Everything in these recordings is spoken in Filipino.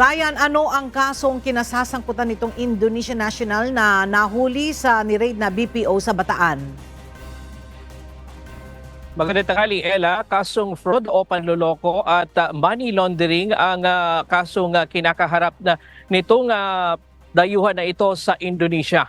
Ryan, ano ang kasong kinasasangkutan nitong Indonesian national na nahuli sa ni-raid na BPO sa Bataan? Magandang tanghali, Ella. Kasong fraud o panloloko at money laundering ang kasong kinakaharap na nitong dayuhan na ito sa Indonesia.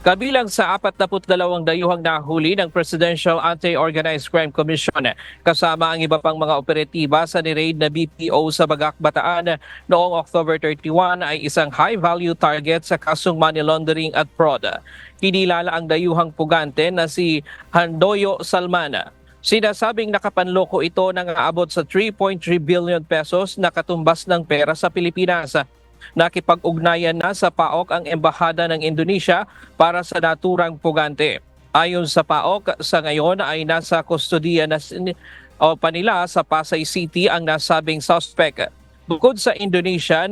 Kabilang sa 42 dayuhang nahuli ng Presidential Anti-Organized Crime Commission, kasama ang iba pang mga operatiba sa ni-raid na BPO sa Bagak, Bataan noong October 31 ay isang high-value target sa kasong money laundering at fraud. Kinilala ang dayuhang pugante na si Handoyo Salman. Sinasabing nakapanloko ito ng aabot sa 3.3 billion pesos na katumbas ng pera sa Pilipinas. Nakipag-ugnayan na sa PAOK ang Embahada ng Indonesia para sa naturang pugante. Ayon sa PAOK, sa ngayon ay nasa kustodiya na panila sa Pasay City ang nasabing suspect. Bukod sa Indonesia,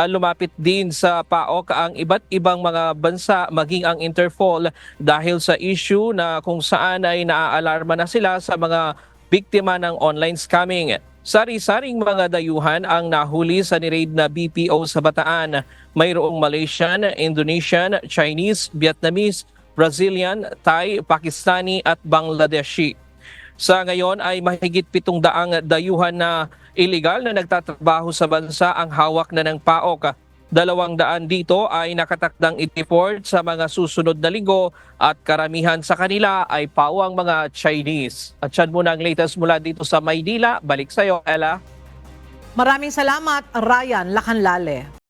lumapit din sa PAOK ang iba't ibang mga bansa maging ang Interpol dahil sa issue na kung saan ay naaalarma na sila sa mga biktima ng online scamming. Sari-saring mga dayuhan ang nahuli sa ni-raid na BPO sa Bataan. Mayroong Malaysian, Indonesian, Chinese, Vietnamese, Brazilian, Thai, Pakistani at Bangladeshi. Sa ngayon ay mahigit 700 dayuhan na illegal na nagtatrabaho sa bansa ang hawak na ng PAOK. 200 dito ay nakatakdang i-deport sa mga susunod na linggo at karamihan sa kanila ay pawang mga Chinese. At yan muna ang latest mula dito sa Maynila. Balik sa iyo, Ella. Maraming salamat, Ryan Lacanlale.